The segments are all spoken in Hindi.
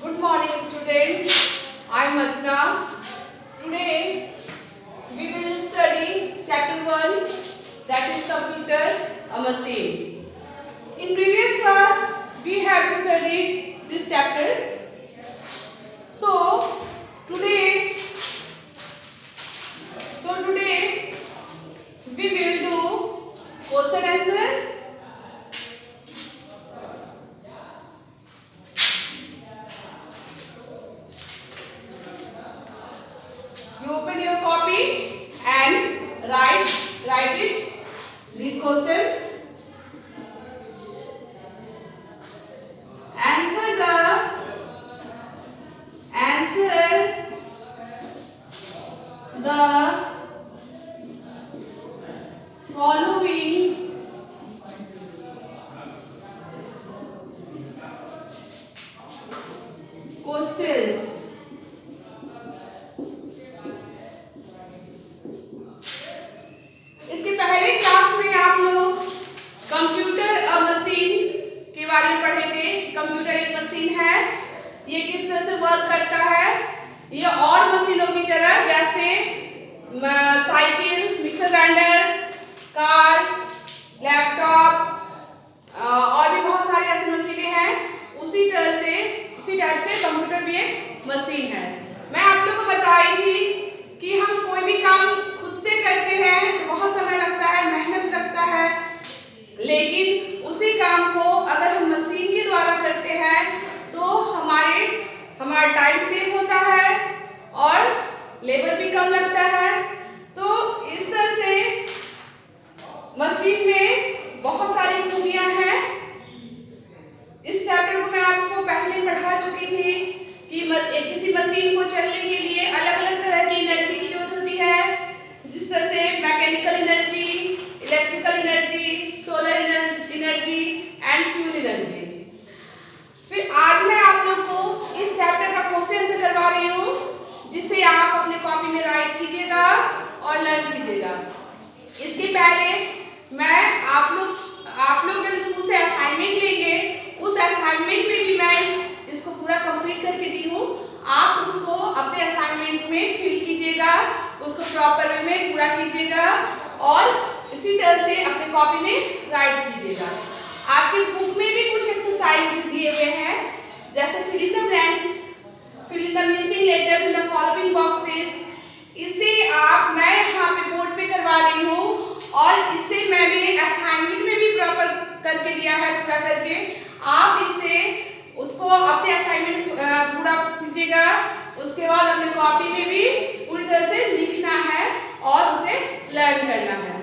Good morning, students. I am Madhuna. Today we will study chapter 1, that is computer, a machine. In previous class we have studied this chapter. So today we will do question answer. You open your copy and write it, these questions. Answer the following questions. इसके पहले क्लास में आप लोग कंप्यूटर अ मशीन के बारे में पढ़े थे। कंप्यूटर एक मशीन है, ये किस तरह से वर्क करता है। ये और मशीनों की तरह जैसे cycle, mixer grinder, car, laptop और भी बहुत सारी ऐसी मशीनें हैं, उसी टाइप से कंप्यूटर भी एक मशीन है। मैं आप लोगों को बताई थी कि हम कोई भी काम खुद से करते हैं तो बहुत समय लगता है, मेहनत लगता है, लेकिन उसी काम को अगर हम मशीन के द्वारा करते हैं तो हमारा टाइम सेव होता है और लेबर भी कम लगता है। तो इस तरह से मशीन में बहुत सारी खूबियां हैं। इस चैप्टर को मैं आपको पहले पढ़ा चुकी थी कि किसी मशीन को चलने के लिए अलग अलग तरह की एनर्जी की जरूरत होती है, जिस तरह से mechanical energy, electrical energy, solar energy and fuel energy. फिर आज मैं आप लोग को इस चैप्टर का क्वेश्चन आंसर करवा रही हूँ, जिसे आप अपने कॉपी में राइट कीजिएगा और लर्न कीजिएगा। इसके पहले मैं आप लोग जब स्कूल से असाइनमेंट लेंगे, उस असाइनमेंट में भी मैं इसको पूरा कंप्लीट करके दी हूँ। आप उसको अपने असाइनमेंट में फिल कीजिएगा, उसको प्रॉपर वे में पूरा कीजिएगा और इसी तरह से अपने कॉपी में राइट कीजिएगा। आपकी बुक में भी कुछ एक्सरसाइज दिए हुए हैं, जैसे fill in the blanks, fill in the missing letters in the following boxes. इसे मैं यहाँ पे बोर्ड पे करवा रही हूँ और इसे मैंने असाइनमेंट में भी प्रॉपर करके दिया है, पूरा करके। आप उसको अपने असाइनमेंट पूरा कीजिएगा, उसके बाद अपने कॉपी में भी पूरी तरह से लिखना है और उसे लर्न करना है।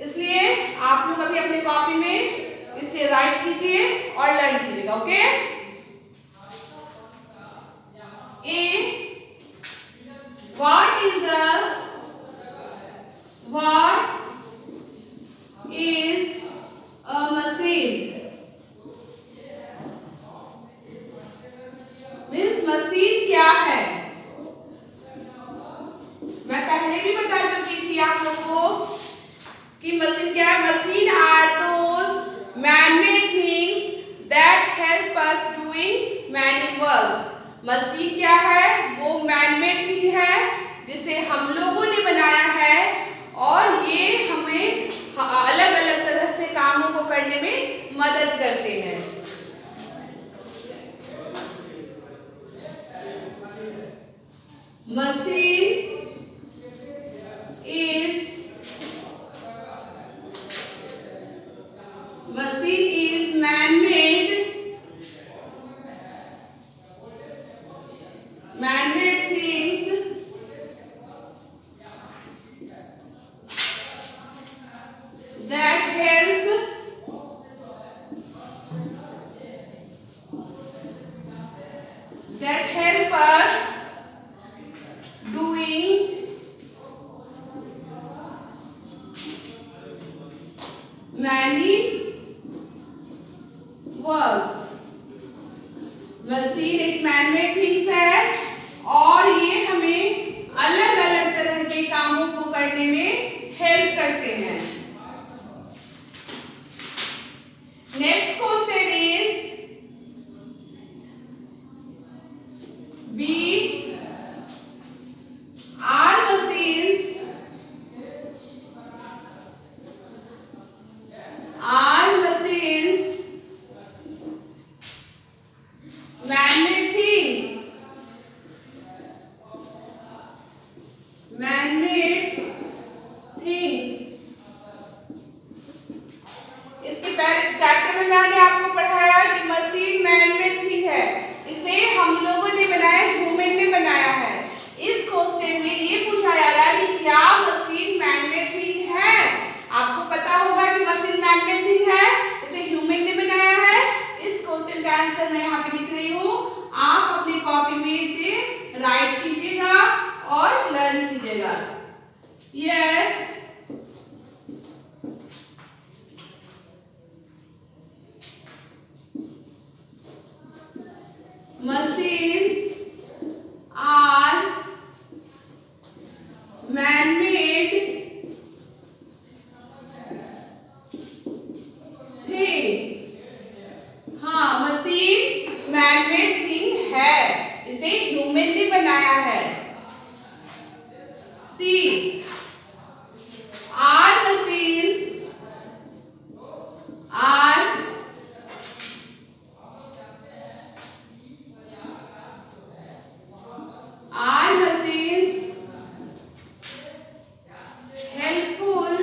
इसलिए आप लोग अभी अपने कॉपी में इसे राइट कीजिए और लर्न कीजिएगा। Okay. What is a machine? Means machine क्या है? मैं पहले भी बता चुकी थी आप लोगों को कि मशीन क्या है। Machine are those man-made things that help us doing many works. Machine क्या है? वो मैन-मेड थिंग है जिसे हम लोगों ने बनाया है और ये हमें अलग अलग तरह से कामों को करने में मदद करते हैं। Machine is man-made things that help us doing many works. Machine एक मैन-मेड थिंग्स है और ये हमें अलग अलग तरह के कामों को करने में हेल्प करते हैं। Next question is man-made things, man-made things। इसके पहले चैप्टर में मैंने आपको पढ़ाया कि मशीन मैन-मेड थिंग है, इसे हम लोगों ने बनाया, ह्यूमन ने बनाया है। इस क्वेश्चन में ये पूछा जा रहा है कि क्या मशीन मैन-मेड थिंग है? आपको पता होगा कि मशीन मैन-मेड थिंग है, इसे ह्यूमन ने बनाया है। इस क्वेश्चन का आंसर मैं यहाँ पे लिख रही हूँ, आप अपनी कॉपी में इसे राइट कीजिएगा और लर्न कीजिएगा। Yes, machines are man-made things। हाँ, मशीन मैन-मेड थिंग है, इसे ह्यूमन ने बनाया है। See, are machines are machines helpful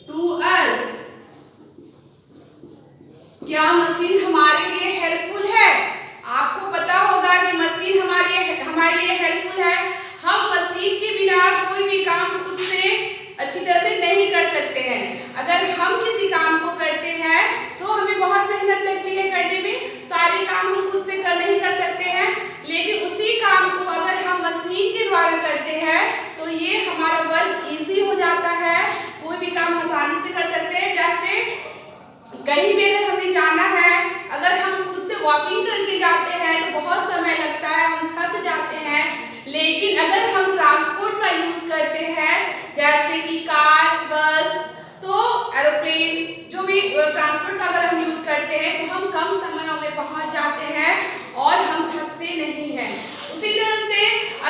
to us। क्या मशीन हमारे लिए हेल्पफुल है? आपको पता होगा कि मशीन हमारे लिए हेल्पफुल है। हम मशीन के बिना कोई भी काम खुद से अच्छी तरह से नहीं कर सकते हैं। अगर हम किसी काम को करते हैं तो हमें बहुत मेहनत लगती है करने में, सारे काम हम खुद से नहीं कर सकते हैं। लेकिन उसी काम को अगर हम मशीन के द्वारा करते हैं तो ये हमारा वर्क इजी हो जाता है, कोई भी काम आसानी से कर सकते हैं। जैसे कहीं भी अगर हमें जाना है, अगर हम खुद से वॉकिंग करके जाते हैं तो बहुत समय लगता है, हम थक जाते हैं। लेकिन अगर हम ट्रांसपोर्ट का यूज करते हैं जैसे कि कार, बस, तो एरोप्लेन, जो भी ट्रांसपोर्ट का अगर हम यूज करते हैं तो हम कम समयों में पहुंच जाते हैं और हम थकते नहीं हैं। उसी तरह से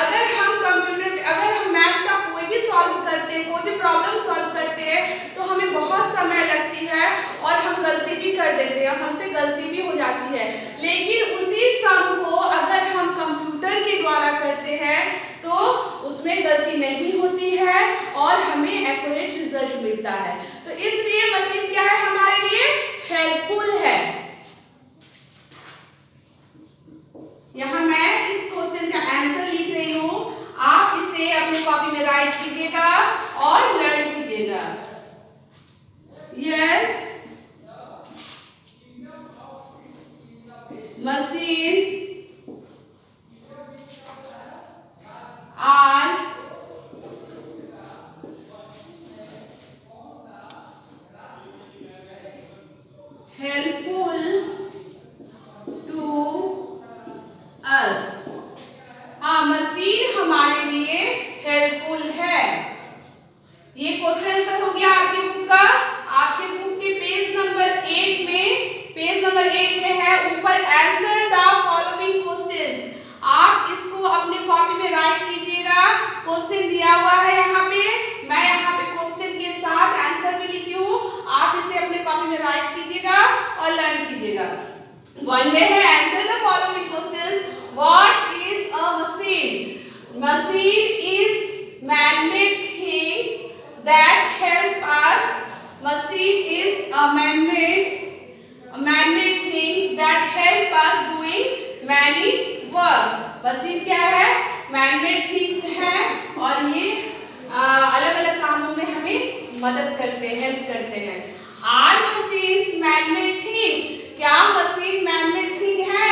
अगर हम मैथ्स का कोई भी सॉल्व करते हैं, कोई भी प्रॉब्लम सॉल्व करते हैं तो हमें बहुत समय लगती है और हम गलती भी कर देते हैं, हमसे गलती भी हो जाती है। लेकिन उसी सम को अगर हम कंप्यूटर के द्वारा करते हैं तो उसमें गलती नहीं होती है और हमें एक्यूरेट रिजल्ट मिलता है। तो इसलिए मशीन क्या है, हमारे लिए हेल्पफुल है। यहाँ मैं इस क्वेश्चन का आंसर लिख रही हूँ, आप इसे अपनी कॉपी में राइट कीजिएगा और लर्न कीजिएगा। Yes, machines are helpful to us। हाँ, मशीन हमारे लिए हेल्पफुल है। ये क्वेश्चन आंसर हो गया आपकी बुक का। आपके बुक के पेज नंबर 8 में है ऊपर आंसर द फॉलोइंग क्वेश्चंस। आप इसको अपने कॉपी में राइट कीजिएगा। क्वेश्चन दिया हुआ है यहाँ पे, मैं यहाँ पे क्वेश्चन के साथ आंसर भी लिखी हूँ, आप इसे अपने कॉपी में राइट कीजिएगा और लर्न कीजिएगा। वन वे है answer the following questions. What is a machine? Machine is man-made things that help us। Machine is a man-made things that help us doing many works। Machine क्या है? man-made things है और ये अलग अलग कामों में हमें मदद करते हैं, हेल्प करते हैं। Are machines man-made things? क्या मशीन man-made thing है?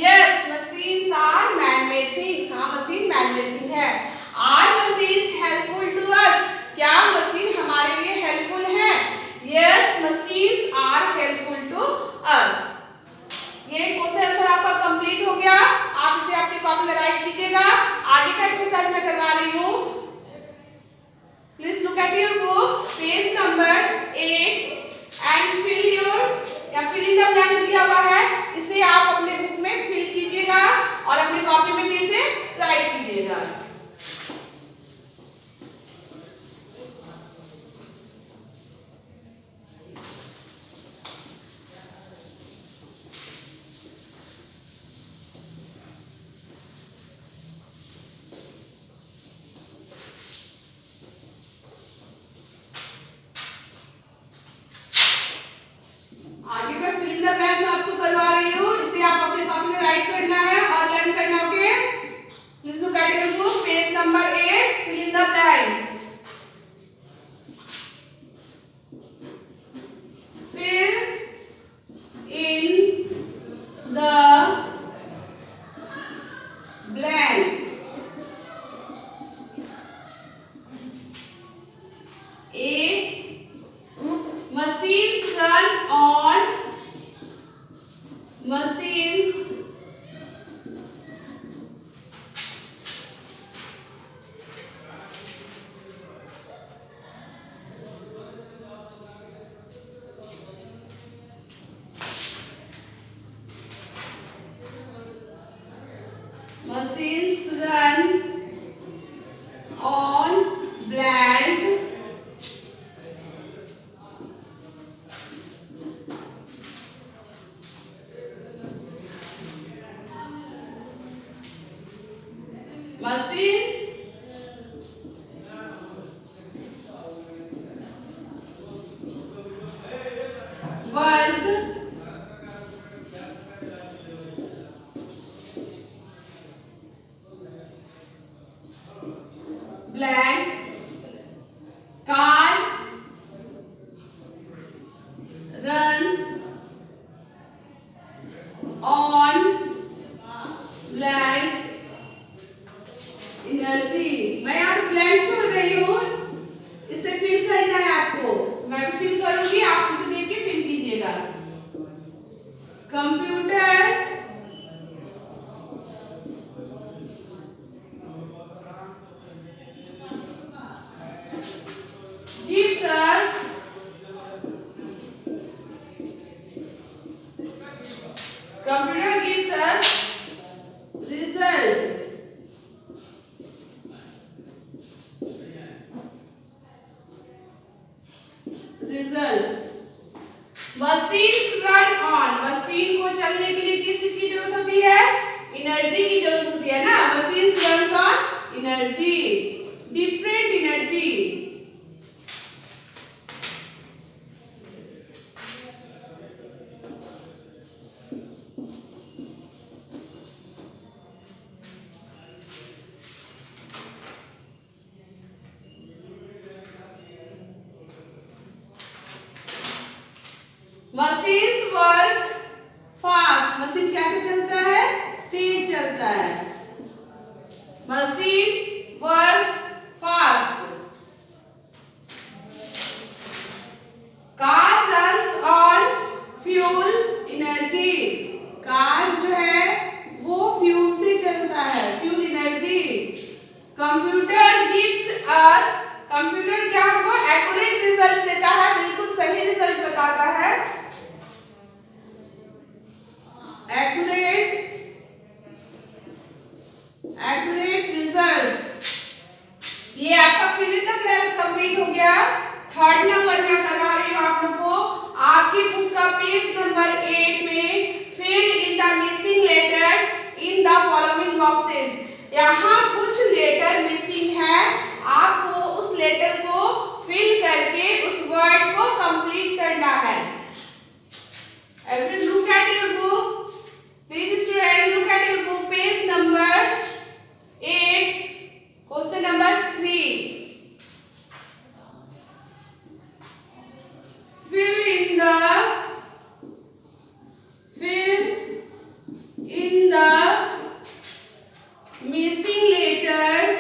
Yes, machines are man-made things। हाँ, मशीन man-made thing है। Are machines helpful to us? क्या मशीन हमारे लिए हेल्पफुल है? Yes, machines are helpful to us. ये क्वेश्चन आंसर आपका कंप्लीट हो गया। आप इसे अपनी कॉपी में राइट कीजिएगा। आगे का एक्सरसाइज मैं करवा रही हूँ। Please look at your book, page number 8 and fill in the blanks दिया हुआ है, इसे आप अपने बुक में फिल कीजिएगा और अपने number 8, fill in the blanks. Fill in the blanks. A. Machines run on. Machines run on blank. Machines work blank. Car runs on blank energy. मैं यहाँ ब्लैंक छोड़ रही हूँ, इसे फिल करना है आपको। मैं फिल करूंगी, आप उसे देख के फिल कीजिएगा। Computer gives us result. Results. Machines run on. Machine को चलने के लिए किस चीज की जरूरत होती है? एनर्जी की जरूरत होती है ना। Machines runs on energy. Different energy. Machines work fast. Machine कैसे चलता है? तेज चलता है। Machines work fast. Car runs on fuel energy. Car जो है वो फ्यूल से चलता है, fuel energy. Computer gives us, computer क्या हमको एक्यूरेट रिजल्ट देता है, बिल्कुल सही रिजल्ट बताता है। Accurate results. ये आपका fill in the blanks complete हो गया। थर्ड नंबर में करवा रही हूँ आप लोग को। आपकी बुक का पेज नंबर 8 में fill in the missing letters in the following boxes. यहाँ कुछ लेटर मिसिंग है, आपको उस लेटर को फिल करके उस वर्ड को कंप्लीट करना है। Everyone look at your book. Please student look at your book, page number 8, question number 3. Fill in the missing letters.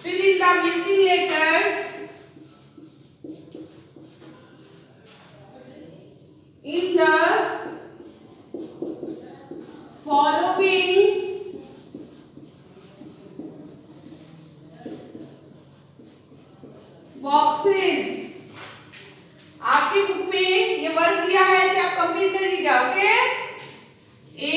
Fill in the missing letters in the following boxes. आपकी बुक में ये वर्क दिया है, इसे आप कंप्लीट करिएगा। ओके, ए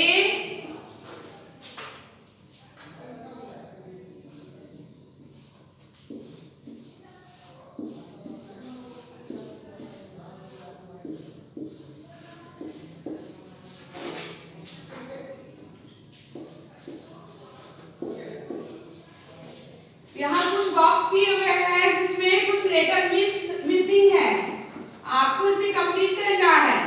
यहाँ कुछ बॉक्स दिए हुए हैं जिसमें कुछ लेटर मिसिंग है, आपको इसे कंप्लीट करना है।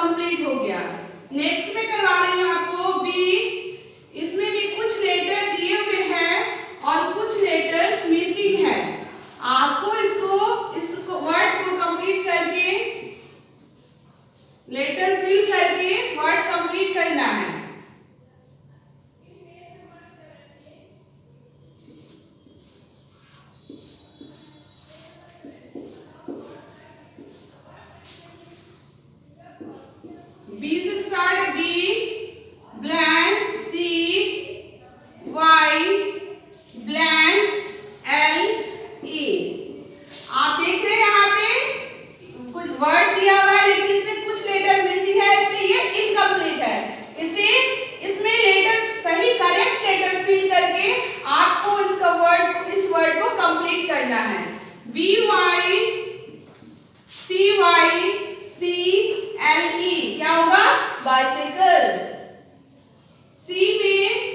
कंप्लीट हो गया। नेक्स्ट में करवा रही हूँ आपको बी। इसमें भी कुछ लेटर दिए हुए हैं और कुछ लेटर्स मिसिंग है। आपको इसको वर्ड को कंप्लीट करके, लेटर फिल करके वर्ड कंप्लीट करना है। बी से स्टार्ट है, B blank C Y blank L E. आप देख रहे हैं यहाँ पे कुछ वर्ड दिया हुआ है लेकिन इसमें कुछ लेटर मिसिंग है, इसलिए ये इनकम्प्लीट है। इसमें लेटर सही करेक्ट लेटर फिल करके आपको इस वर्ड को कंप्लीट करना है। B Y C L E क्या होगा? बाइसिकल। सी में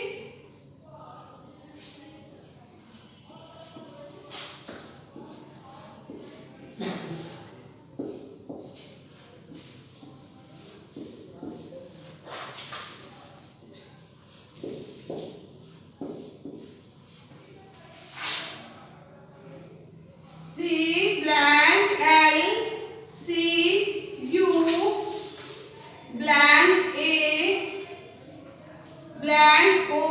C blank L C U blank A blank O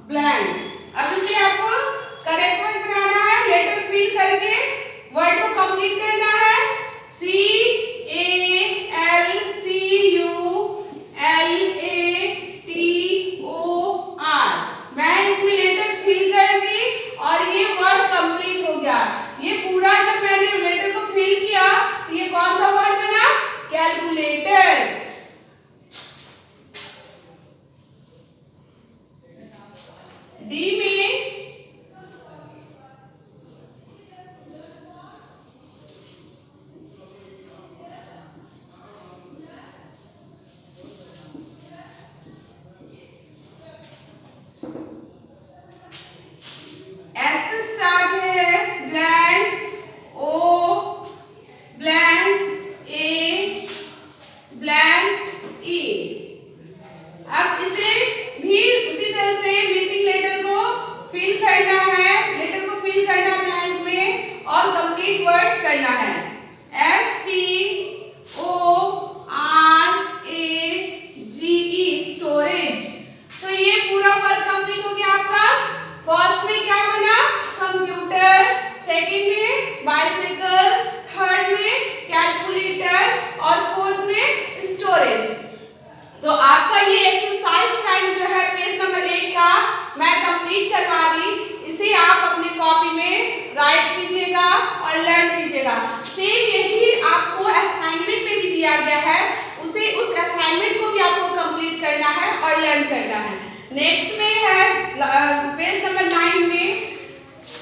blank. अब इसे आपको करेक्ट वर्ड बनाना है, लेटर फिल करके वर्ड को कंप्लीट करना है। C A L C U L A T O R. मैं इसमें लेटर फिल कर दी और ये वर्ड कंप्लीट हो गया। ये पूरा जब मैंने लेटर को फिल किया तो ये कौन सा वर्ड बना? कैलकुलेटर। डी में एस से स्टार्ट है, blank O blank A blank ई। अब इसे भी उसी तरह से मिसिंग लेटर को फिल करना है, लेटर को फिल करना ब्लैंक में और कंप्लीट वर्ड करना है। S T O R A ji E storage. तो ये पूरा वर्ड कंप्लीट हो गया आपका। फर्स्ट में क्या बना? कंप्यूटर, सेकंड में बाइसिकल, थर्ड में कैलकुलेटर और फोर्थ में स्टोरेज। तो आपका ये एक्सरसाइज टाइम जो है पेज नंबर 8 का मैं कंप्लीट करवा दी। इसे आप अपने कॉपी में राइट कीजिएगा और लर्न कीजिएगा। सेम यही आपको असाइनमेंट में भी दिया गया है, उस असाइनमेंट को भी आपको कंप्लीट करना है और लर्न करना है। नेक्स्ट में है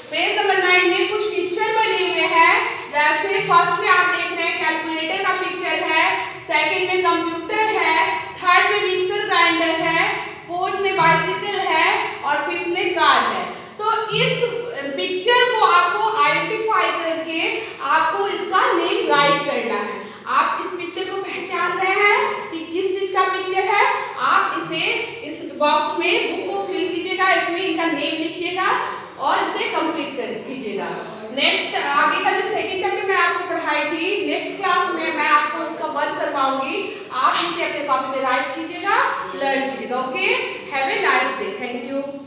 पेज नंबर 9 में कुछ पिक्चर बने हुए हैं। जैसे फर्स्ट में आप देख रहे हैं कैलकुलेटर का पिक्चर है, सेकंड में कंप्यूटर है, थर्ड में मिक्सर ग्राइंडर है, फोर्थ में बाइसिकल है और फिफ्थ में कार है। तो इस पिक्चर को आपको आइडेंटिफाई करके आपको इसका नेम राइट करना है। आप इस पिक्चर को पहचान रहे हैं कि किस चीज का पिक्चर है? आप इसे इस बॉक्स में बुक को फिल कीजिएगा, इसमें इनका नेम लिखिएगा और इसे कंप्लीट कीजिएगा। नेक्स्ट आगे का जो सेकंड चैप्टर मैं आपको पढ़ाई थी, नेक्स्ट क्लास में मैं आपको उसका वर्क करवाऊंगी। आप इसे अपने कॉपी में राइट कीजिएगा, लर्न कीजिएगा। Okay, have a nice day. Thank you.